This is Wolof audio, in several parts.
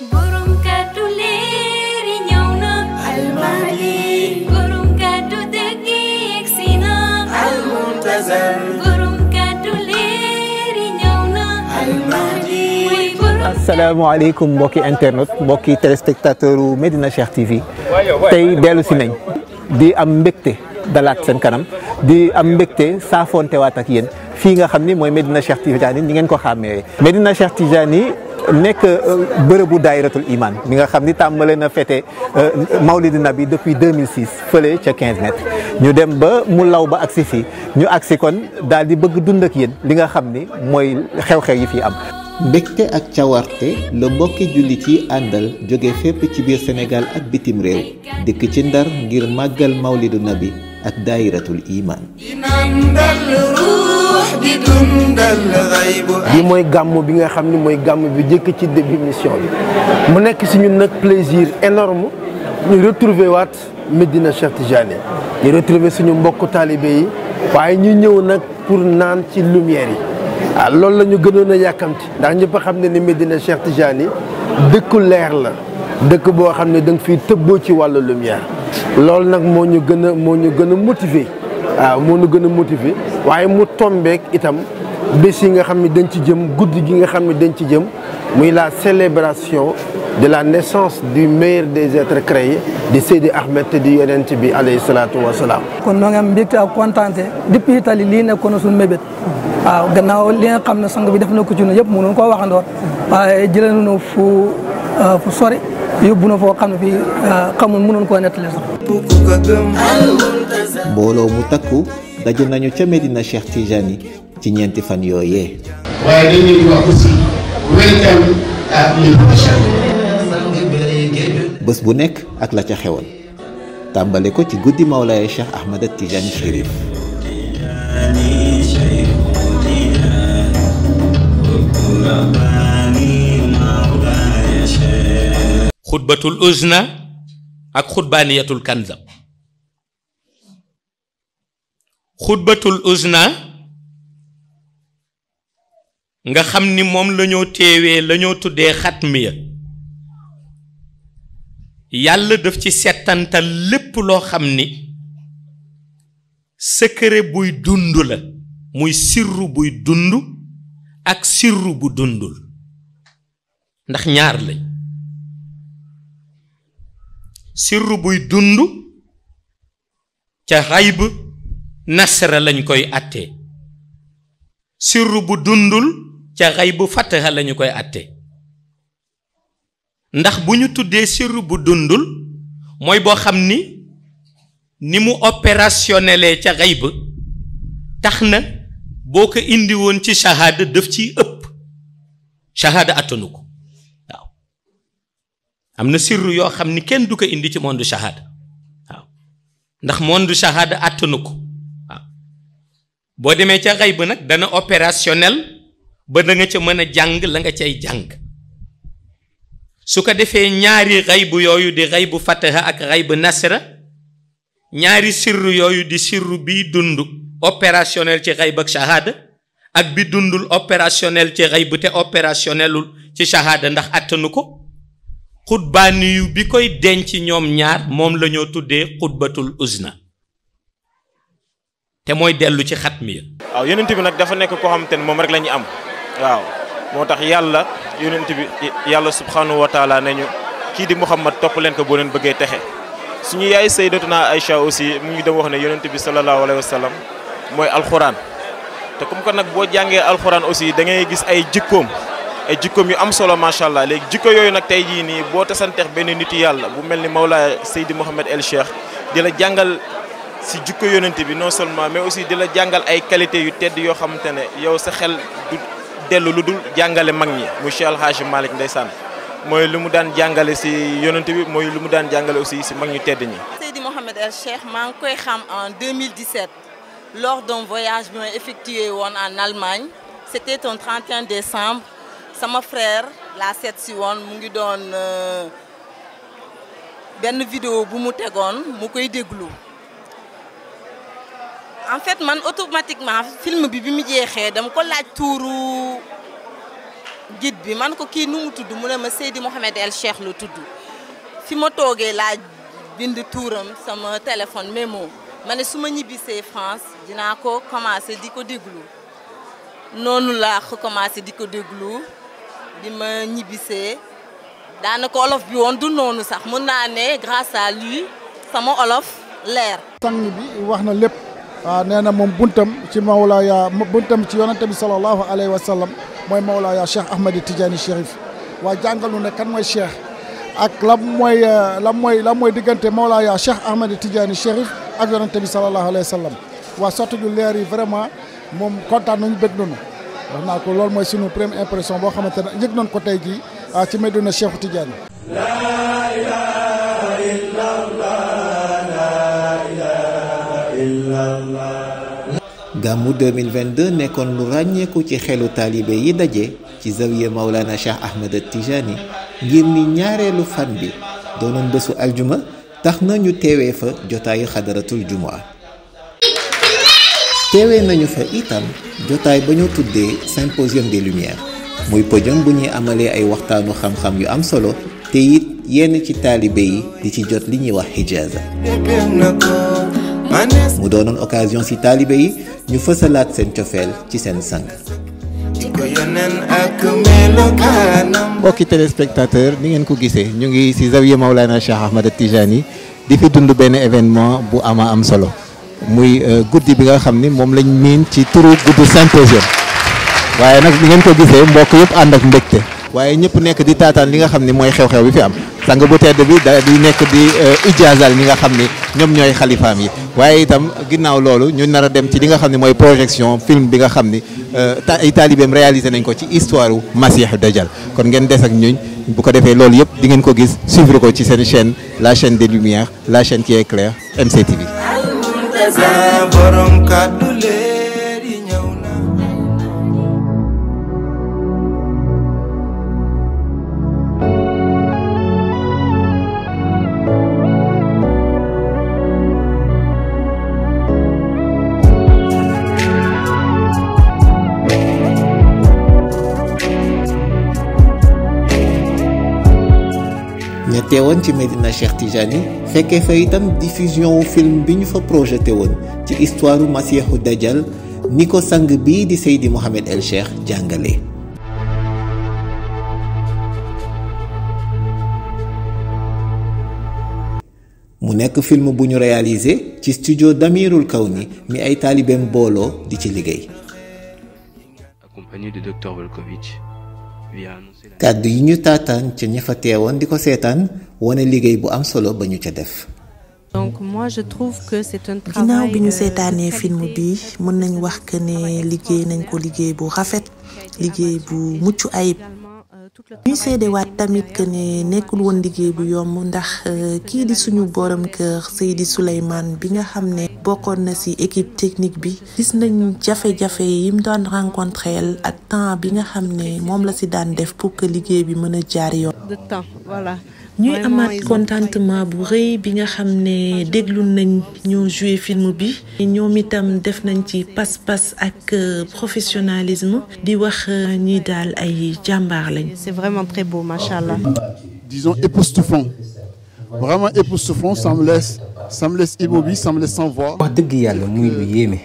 borom kàddu leer yi ñëw na Al-Mahdi borom kàddu dëgg yegsi na Al-Muntazar borom kàddu leer yi ñëw na Al-Mahdi. asalaamaaleykum mbokki internet mbokki téléspectateur u Medina Cheikh TV tey dellu si nañ di am mbégte dalaat seen kanam di am mbégte saafontewaat ak yéen fii nga xam ni mooy Medina Cheikh Tidiane ni ngeen ko xàmmee Medina Cheikh Tidiane nekk bërëbu daayiratul iman mi nga xam ni tàmbale na fête Mawlid Nabi depuis 2006 fële ca 15 mètres ñu dem ba mu law ba agsi fii ñu agsi kon daal di bëgg dund ak yéen li nga xam ni mooy xew-xew yi fii am. mbégte ak cawarte la mbokki jullit yi àndal jóge fépp ci biir Sénégal ak bitim réew dikk ci Ndar ngir màggal Mawlidu Nabi ak daayiratul iman. bi mooy gàmm bi nga xam ni mooy gàmm bi jëkk ci début mission bi mu nekk si ñun nag plaisir énorme ñu retrouver waat Medina Cheikh Tidiane ñu retrouver suñu mbokku taalibe yi waaye ñu ñëw nag pour naan ci lumière yi. waaw loolu la ñu gënoon a yàkkamti ndax ñëpp a xam ne ni Medina Cheikh Tidiane dëkku leer la dëkk boo xam ne da nga fiy tëbboo ci wàllu lumière loolu nag moo ñu gën a motiver waaw moo ñu gën a motiver waaye mu tombeek itam bés yi nga xam ne dañ ci jëm guddi gi nga xam ne dañ ci jëm muy la célébration de la naissance du meilleur des êtres créés di Seydi Ahmed te di yonent bi alayhi salaatu wa salaam. kon noo ngi am mbégte ak kontaante depuis Italie lii nekkoon na suñu mébét waaw gannaaw li nga xam ne sang bi def na ko ci ñun yëpp mënoon koo waxandoor waaye jëlee nañu fu sori yóbbu na foo xam ne fii xamul mënoon koo nettali sax. mbooloo mu takku daje nañu ca Medina Cheikh Tidiane ci ñeenti fan yooyee. waaye dañuy wax aussi welcome à Medina Cheikh. bés bu nekk ak la ca xewoon tàmbale ko ci guddi Mawlaaya Cheikh Ahmed Tidiane Chérif. xutbatul uzna ak xutbaaniyatul kanza. xutbatul uzna nga xam ni moom la ñoo teewee la ñoo tuddee xatmiya yàlla daf ci settantal lépp loo xam ni secret buy dund la muy sirru buy dund ak sirru bu dundul ndax ñaar lañ sirru buy dund ca xayb nasra lañ koy attee sirru bu dundul ca xayb fataha lañu koy attee ndax bu ñu tuddee sirru bu dundul mooy boo xam ni mu opérationnel ca xayb tax na boo ko indi woon ci shahada daf ciy ëpp shahada attanu ko waaw am na sirru yoo xam ni kenn du ko indi ci monde shahada waaw ndax monde shahada attanu ko waaw boo demee ca xayb nag dana opérationnel ba da nga ca mën a jàng la nga cay jàng su ko defee ñaari xaybu yooyu di xaybu fataha ak xaybu nasra ñaari sirru yooyu di sirru bi dund opérationnel ci xayb ak shahada ak bi dundul opérationnel ci xayb te opérationnelul ci shahada ndax attanu ko xutbaani yu bi koy denc ñoom ñaar moom la ñoo tuddee xutbatul uzna te mooy dellu ci xatmiya. waaw yonent bi nag dafa nekk koo xamante ne moom rek la ñu am waaw moo tax yàlla yonent bi yàlla subhanahu wa taala nañu kii di Muhammad topp leen ko boo leen bëggee texe suñu yaay sayyidatuna Aïcha aussi mu ngi dem wax ne yonent bi sallallahu alayhi wa sallam mooy alxuraan te comme que nag boo jàngee alxuraan aussi da ngay gis ay jikkoom yu am solo macha allah léegi jikko yooyu nag tey jii nii boo tasanteex benn nitu yàlla bu mel ni Mawlaaya Seydi Mouhamed El Cheikh di la jàngal si jikko yonent bi non seulement mais aussi di la jàngal ay qualité yu tedd yoo xamante ne yow sa xel du dellu lu dul jàngale mag ñi muy Cheikh El Hadji Malick ndeysaan mooy lu mu daan jàngale si yonent bi mooy lu mu daan jàngale aussi si mag ñu tedd ñi. Seydi Mouhamed El Cheikh maa ngi koy xam en 2017 lors d'un voyage bi ma effectué woon en Allemagne c'était un 31 décembre sama frère la seet si woon mu ngi doon benn vidéo bu mu tegoon mu koy déglu en fait man automatiquement film bi mu jeexee dama ko laaj tuuru guide bi man ko kii nu mu tudd mu ne ma Seydi Mouhamed El Cheikh lu tudd fi ma toogee laa bind tuuram sama téléphone mémo ma ne su ma ñibbisee France dinaa ko commencé di ko déglu noonu laa ko commencé di ko déglu bi ma ñibbisee daanaka olof bi woon du noonu sax mën naa ne grâce à lui sama olof leer. sang bi wax na lépp nee na moom buntam ci Mawlaaya buntam ci yonante bi sallallahu alayhi wa sallam mooy Mawlaaya Cheikh Ahmed Tidiane Chérif waa jàngal nu ne kan mooy Cheikh ak lan mooy diggante Mawlaaya Cheikh Ahmed Tidiane Chérif ak yonante bi sallallahu alayhi wa sallam waa sotti ju leer yi vraiment moom kontaan nañu bëgg nañu wax naa ko loolu mooy sunu première impression boo xamante ne yëg nañ ko tey jii ci Medina Cheikh Tidiane. gàmmu 2022 nekkoon lu ràññeeku ci xelu taalibe yi daje ci zawiya Maulana Cheikh Ahmed Tijani ngir ni ñaareelu fan bi doonoon bésu aljuma tax na ñu teewee fa jotaayu xadaratul jumaa teewee nañu fa itam jotaay ba ñu tuddee symposium des lumières muy podium bu ñuy amalee ay waxtaanu xam-xam yu am solo te it yenn ci taalibe yi di ci jot li ñuy wax hijaaza mu doonoon occasion ci taalibe yi ñu fësalaat seen cofeel ci seen sang. mbokki téléspectateur ni ngeen ko gisee ñu ngi ci zawiya Maulana Cheikh Ahmed Tijani di fi dund benn événement bu ama am solo muy guddi bi nga xam ni moom lañ miin ci turu guddi symposium waaye nag ni ngeen ko gisee mbokk yëpp ànd ak mbégte waaye ñëpp nekk di taataan li nga xam ni mooy xew-xew bi fi am sang bu tedd bi da di nekk di ijaazal ñi nga xam ni ñoom ñooy xalifaam yi waaye itam ginnaaw loolu ñu nar a dem ci li nga xam ne mooy projection film bi nga xam ni ay taalibeem réalisé nañ ko ci histoire u Masiixu Dajjal kon ngeen des ak ñuñ bu ko defee loolu yëpp di ngeen ko gis suivre ko ci seen chaîne la chaîne des lumières la chaîne qui éclaire MCTV. ña teewoon ci Medina Cheikh Tijani fekkee fa itam diffusion wu film bi ñu fa projeté woon ci histoire Masiixu Dajjal ni ko sang bii di Seydi Mouhamed El Cheikh jàngale. mu nekk film bu ñu réalisé ci studio Damirul Kawni mi ay taalibeem booloo di ci liggéey. accompagné de docteur Volkovitch. kàddu yi ñu taataan ca ña fa teewoon di ko seetaan wane liggéey bu am solo ba ñu ca def. donc moi je trouve que c'est un travail. ginnaaw bi ñu seetaanee film bi mën nañ wax que ne liggéey nañ ko liggéey bu rafet liggéey bu mucc ayib. ñuy seedewaat tamit que ne nekkul woon liggéey bu yomb ndax kii di suñu borom kër Seydi Souleymane bi nga xam ne bokkoon na ci équipe technique bi gis nañ jafe-jafe yi mu daan rencontreel ak temps bi nga xam ne moom la ci daan def pour que liggéey bi mën a jaar yoon. de temps voilà. ñuy amaat contentement bu rëy bi nga xam ne déglu nañ ñoo joué film bi ñoom itam def nañ ci pas-pas ak professionnalisme di wax ñi daal ay jàmbaar lañ. c'est vraiment très beau machallah. disons époustouflant vraiment époustouflant ça me laisse immobile ça me laisse sans voix. wax dëgg yàlla muy lu yéeme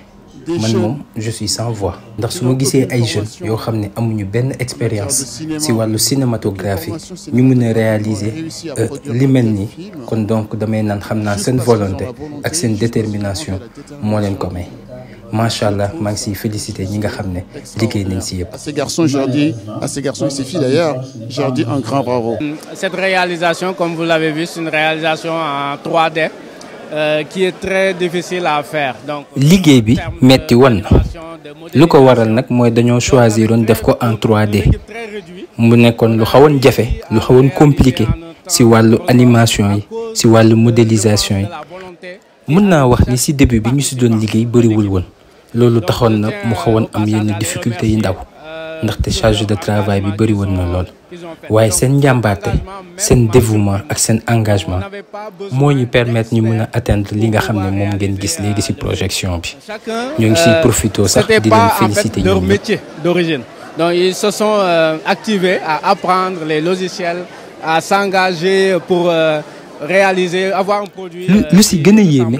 man moom je suis sans voix ndax su ma gisee ay jeunes yoo xam ne amuñu benn expérience ci wàllu cinématographie ñu mën a réaliser li mel nii kon donc damay naan xam naa seen volonté ak seen détermination moo leen ko may macha allah maa ngi siy félicité ñi nga xam ne liggéey nañ si yëpp. à ces garçons je leur dis à ces garçons et ces filles d'ailleurs je leur dis un grand bravo. Cette réalisation comme vous l'avez vu c'est une réalisation en 3D. Qui est très difficile à faire donc. liggéey bi metti woon na lu ko waral nag mooy dañoo choisiroon def ko en 3D mu nekkoon lu xawoon jafe lu xawoon compliqué ci wàllu animation yi ci wàllu modélisation yi mën naa wax ni ci début bi ñu ci doon liggéey bariwul woon loolu taxoon na mu xawoon am yenn difficultés yi ndaw ndaxte charge de travail bi bari woon na lool waaye seen njàmbaarte seen dévouement ak seen engagement moo ñu permettre ñu mën a atteindre li nga xam ne moom ngeen gis léegi ci projection bi ñoo ngi ciy profité sax di leen féliciter leur métier d'origine Donc ils se sont activés à apprendre les logiciels, à s'engager pour réaliser, avoir un produit. lu si gën a yéeme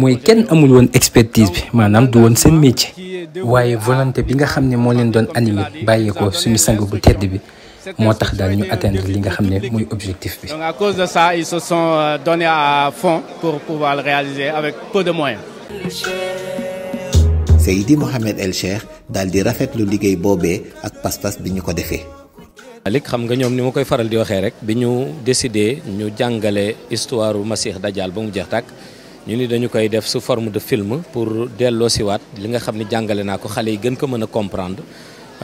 mooy kenn amul woon expertise bi maanaam du woon seen métier waaye volonté bi nga xam ne moo leen doon animé bàyyeekoo suñu sang bu tedd bi moo tax daal ñu atteindre li nga xam ne mooy objectif bi. Donc à cause de ça ils se sont donnés à fond pour pouvoir le réaliser avec peu de moyens. Seydi Mouhamed El Cheikh daal di rafetlu liggéey boobee ak pas-pas bi ñu ko defee. Malik xam nga ñoom ni ma koy faral di waxee rek bi ñu décidé ñu jàngale histoire u Masih Dajjal ba mu jeex tàkk ñu ni dañu koy def sous forme de film pour delloo siwaat li nga xam ne jàngale naa ko xale yi gën ko mën a comprendre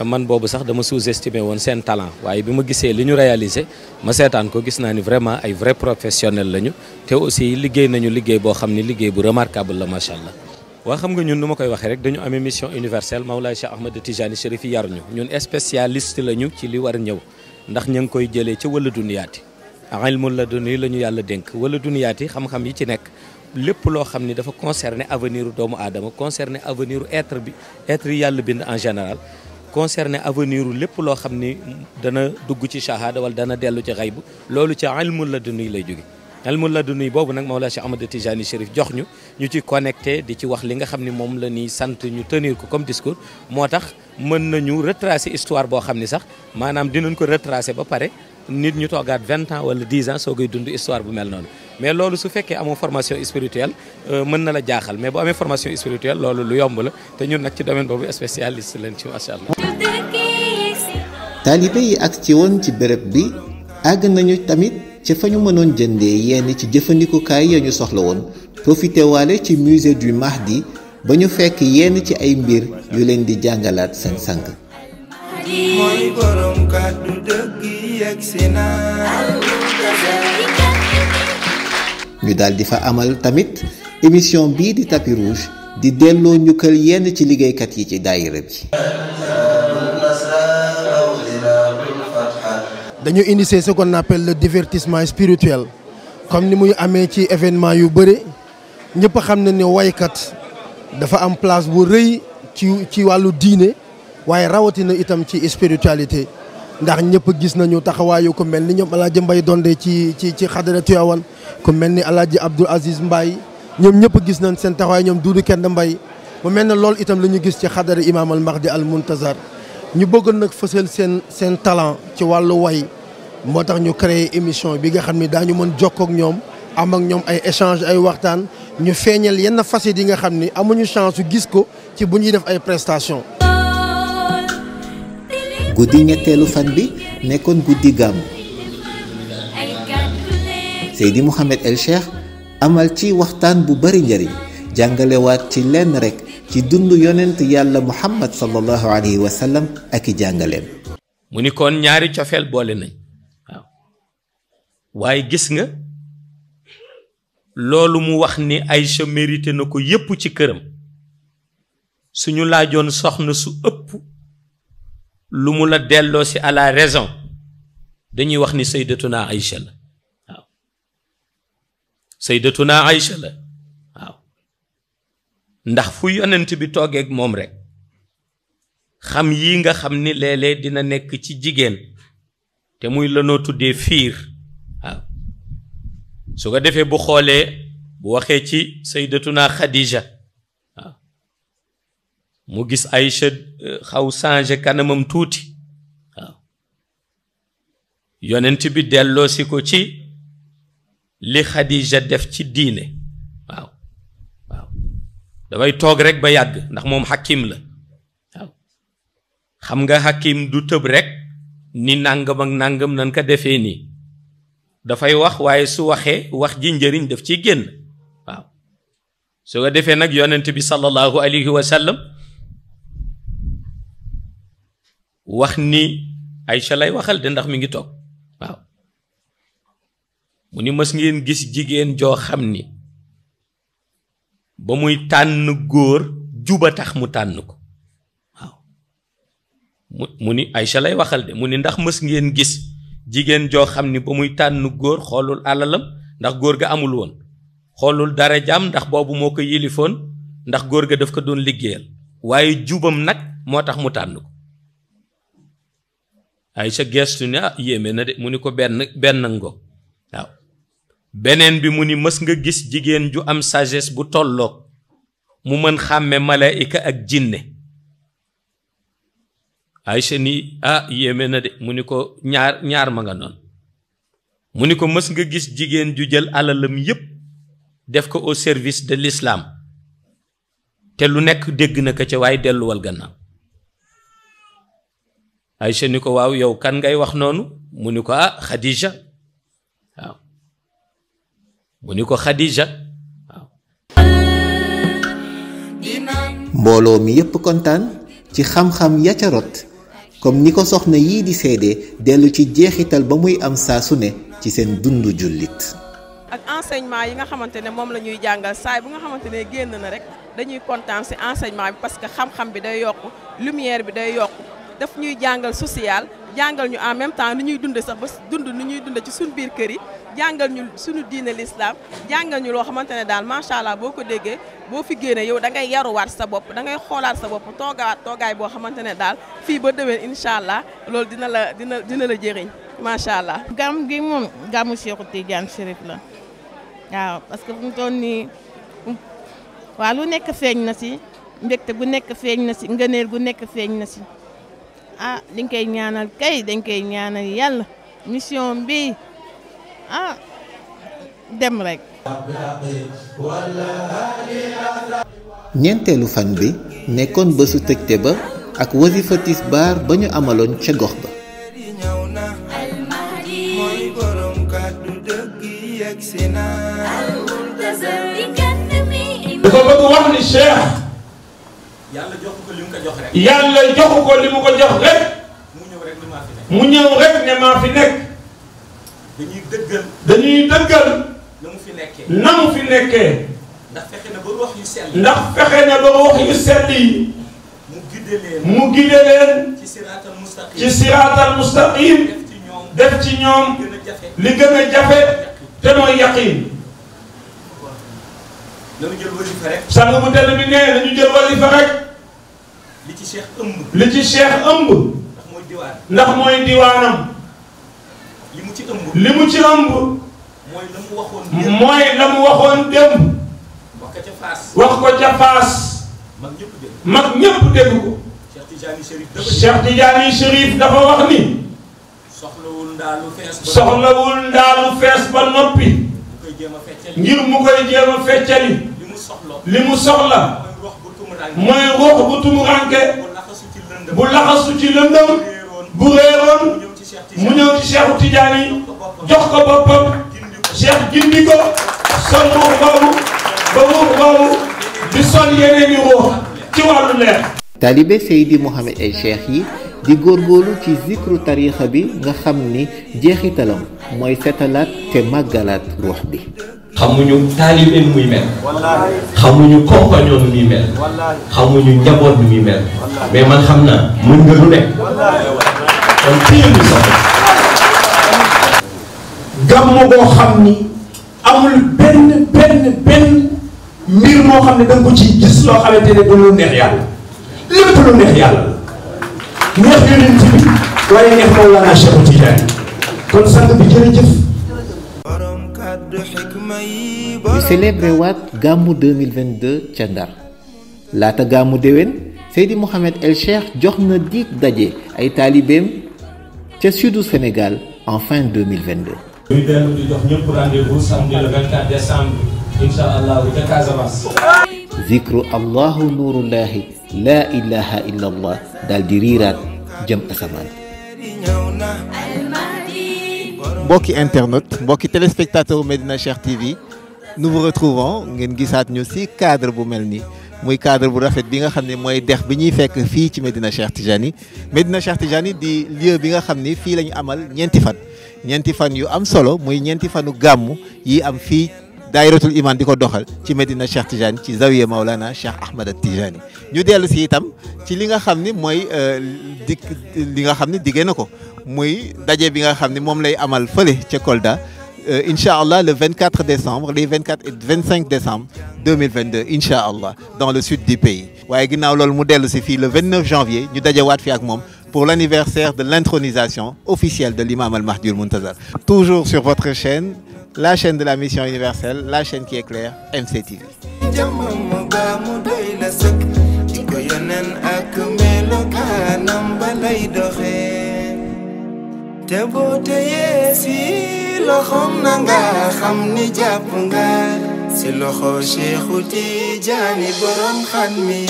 man boobu sax dama sous-estimé woon seen talent waaye bi ma gisee li ñu réalisé ma seetaan ko gis naa ni vraiment ay vrai professionnel lañu te aussi liggéey nañu liggéey boo xam ni liggéey bu remarquable la macha allah. waa xam nga ñun nu ma koy waxee rek dañu amee mission universelle Mawlaay Cheikh Ahmed Tijani Chérif yi yaruñu ñun spécialiste lañu ci li war ñëw ndax ñu ngi koy jëlee ci wala duniyaati ilmul laduni la ñu yàlla dénk wala duniyaati xam-xam yi ci nekk lépp loo xam ni dafa concerner avenir u doomu aadama concerner avenir u être yi yàlla bind en général concerner avenir u lépp loo xam ni dana dugg ci shahada wala dana dellu ci xayb loolu ci ilmul laduni lay jóge ilmul laduni boobu nag Mawlaa Cheikh Ahmed Tijani Chérif jox ñu ci connecté di ci wax li nga xam ni moom la ñuy sant ñu tenir ko comme discours moo tax mën nañu retracer histoire boo xam ni sax maanaam dinañ ko retracer ba pare nit ñu toogaat 20 ans wala 10 ans soo koy dund histoire bu mel noonu mais loolu su fekkee amoo formation spirituelle mën na la jaaxal mais bu amee formation spirituelle loolu lu yomb la te ñun nag ci domaine boobu spécialiste leen ci macha allah. taalibe yi ak ci woon ci béréb bi àgg nañu tamit ci fa ñu mënoon jëndee yenn ci jëfandikukaay ya ñu soxla woon profité waale ci musée du Mahdi ba ñu fekk yenn ci ay mbir yu leen di jàngalaat seen sang. mooy borom kàddu dëgg yegsi na. ñu daal di fa amal tamit émission bii di tapis rouge di delloo njukkal yenn ci liggéeykat yi ci daayira bi. dañu initier ce qu'on appelle le divertissement spirituel comme ni muy amee ci événement yu bëri ñëpp xam na ne waykat dafa am place bu rëy ci wàllu diine waaye rawatina itam ci spiritualité ndax ñëpp gis nañu taxawaayu ku mel ni ñoom El Hadj Mbaye Donde ci xadara Tiwaawan ku mel ni El Hadj Abdoul Aziz Mbaye ñoom ñëpp gis nañ seen taxawaay ñoom Duudu Kend Mbaye mu mel ne loolu itam la ñu gis ci xadara Imam al Mahdi al Muntazar ñu bëggoon nag fësal seen talent ci wàllu way moo tax ñu créé émission bi nga xam ni daañu mën jokkoo ak ñoom am ak ñoom ay échange ay waxtaan ñu feeñal yenn facettes yi nga xam ni amuñu chance su gis ko ci bu ñuy def ay prestations. guddi ñetteelu fan bi nekkoon guddi gàmmu Seydi Mouhamed El Cheikh amal ci waxtaan bu bari njariñ jàngalewaat ci lenn rek ci dundu yonent yàlla Muhammad sallallahu alayhi wa sallam ak i jàngaleem. mu ni kon ñaari cofeel boole nañ waaw waaye gis nga loolu mu wax ni Aïcha mérité na ko yépp ci këram suñu laajoon soxna su ëpp lu mu la delloo si à la raison dañuy wax ni sayyidatuna Aïcha la waaw sayyidatuna Aïcha la waaw ndax fu yonent bi toogeeg moom rek xam yi nga xam ni léeg-léeg dina nekk ci jigéen te muy lanoo tuddee fiir waaw su ko defee bu xoolee bu waxee ci sayyidatuna Khadija waaw mu gis Aïcha xaw changé kanamam tuuti waaw yonent bi delloo si ko ci li Khadija def ci diine waaw waaw damay toog rek ba yàgg ndax moom hakim la waaw xam nga hakim du tëb rek ni nangam ak nangam nan ko defee nii dafay wax waaye su waxee wax ji njëriñ daf ciy génn waaw su ko defee nag yonent bi sallallahu alayhi wa sallam wax ni Aïcha lay waxal de ndax mi ngi toog waaw mu ni mës ngeen gis jigéen joo xam ni ba muy tànn góor juba tax mu tànn ko waaw mu ni Aïcha lay waxal de mu ni ndax mës ngeen gis jigéen joo xam ni ba muy tànn góor xoolul alalam ndax góor ga amul woon xoolul darajaam ndax boobu moo ko yilifoon ndax góor ga daf ko doon liggéeyal waaye jubam nag moo tax mu tànn ko Aïcha gestu ne ah yéeme na de mu ni ko benn ngo waaw beneen bi mu ni mës nga gis jigéen ju am sagesse bu tolloog mu mën xàmme malaika ak jinne Aïcha ni ah yéeme na de mu ni ko ñaar ma nga noonu mu ni ko mës nga gis jigéen ju jël alalam yépp def ko au service de l'islam te lu nekk dégg na ko ca waaye delluwal gannaaw Aïcha ni ko waaw yow kan ngay wax noonu mu ni ko ah Khadija waaw mu ni ko Khadija waaw mbooloo mi yépp kontaan ci xam-xam ya ca rot comme ni ko soxna yii di seede dellu ci jeexital ba muy am saa su ne ci seen dundu jullit ak enseignement yi nga xamante ne moom la ñuy jàngal saay bu nga xamante ne génn na rek dañuy kontaan ci enseignement bi parce que xam-xam bi day yokk lumière bi day yokk daf ñuy jàngal social jàngal ñu en même temps ni ñuy dunde sax ba dund ni ñuy dunde ci suñu biir kër yi jàngal ñu suñu diine l'islam jàngal ñu loo xamante ne daal macha allah boo ko déggee boo fi génnee yow da ngay yaruwaat sa bopp da ngay xoolaat sa bopp toogaay boo xamante ne daal fii ba déwén incha allah loolu dina la jëriñ macha allah. gàmm gi moom gàmmu Cheikh Tidiane Chérif la waaw parce que fu mu toll nii waaw lu nekk feeñ na si mbégte bu nekk feeñ na si ngëneel gu nekk feeñ na si. ah dañ koy ñaanal kay dañ koy ñaanal yàlla mission bi dem rek. ñeenteelu fan bi nekkoon bésu tëjte ba ak wasifa tisbaar ba ñu amaloon ca gox ba. mooy borom kàddu dëgg yegsi na. dafa bëgg wax ni Cheikh. yàlla joxu ko li mu ko jox rek. yàlla joxu ko li mu ko jox rek. mu ñëw rek ne maa fi nekk. dañuy dëggal. na mu fi nekkee. ndax fexe na ba wax yu sell. ndax fexe na ba wax yu sell yi. mu gide leen. ci siraatal mustaqim. def ci ñoom. li gën a jafe. te mooy yaqiin. nañu jël wasifa rek. sang bu tedd bi nee nañu jël wasifa rek. li ci Cheikh ëmb. li ci Cheikh ëmb. ndax mooy diwaanam. li mu ci ëmb. mooy la mu waxoon démb. wax ko ca Faas. mag ñëpp dégg ko. Cheikh Tidiane Chérif dafa wax ni. soxlawul ndaalu fees ba noppi. ngir mu koy jéem a feccali. li mu soxla. mooy ruux bu tumuranke. bu laxasu ci lëndëm. bu réeroon. mu ñëw ci Cheikh Tidiane jox ko boppam. Cheikh gindi ko. sol ruux boobu. ba ruux boobu. di sol yeneen i ruux ci wàllu leer. taalibe Seydi Mouhamed El Cheikh yi di góorgóorlu ci zikru tariixa bi nga xam ni jeexitalam mooy setalaat te màggalaat ruux bi. xamuñu taalibe nu muy mel. xamuñu compagnon nu muy mel. xamuñu njaboot nu muy mel. mais man xam naa mën nga lu nekk. kon téye bi soxla. gàmmu boo xam ni amul benn mbir moo xam ne da nga ko ci gis loo xamante ne du lu neex yàlla. lépp lu neex yàlla neex yonent bi waaye neex Mawlana Cheikh Tidiane kon sant bi jërëjëf. ñu célébré waat gàmmu 2022 ca Ndar laata gàmmu déwén Seydi Mouhamed El Cheikh jox na dig daje ay taalibeem ca sudu Sénégal en fin 2022. ñu dellu di jox ñëpp rendez-vous samedi le 24 décembre incha allah ca Casamance. zikru allahu nurullahi laa ilaha illa allah daal di riiraat jëm asamaan. mbokki internet mbokki téléspectateur Medina Cheikh TV nous vous retrouvons ngeen gisaat ñu ci cadre bu mel nii muy cadre bu rafet bi nga xam ne mooy dex bi ñuy fekk fii ci Medina Cheikh Tijani. Medina Cheikh Tijani di lieu bi nga xam ni fii la ñu amal ñeenti fan yu am solo muy ñeenti fanu gàmmu yi am fii daayiratul iman di ko doxal ci Medina Cheikh Tijani ci zawiya Maulana Cheikh Ahmed Tijani. ñu dellu si itam ci li nga xam ni mooy li nga xam ni diggee na ko muy daje bi nga xam ni moom lay amal fële ca Kolda incha allah le 24 décembre les 24 et 25 décembre 2022 incha allah dans le sud du pays. waaye ginnaaw loolu mu dellu si fii le 29 janvier ñu dajewaat fi ak moom pour l'anniversaire de l'intronisation officielle de l'imam Al-Mahdi Al-Muntazar. Toujours sur votre chaîne, la chaîne de la mission universelle, la chaîne qui éclaire, MCTV. loxom na nga xam ni jàpp nga si loxo Cheikhu Tijaani borom xan mi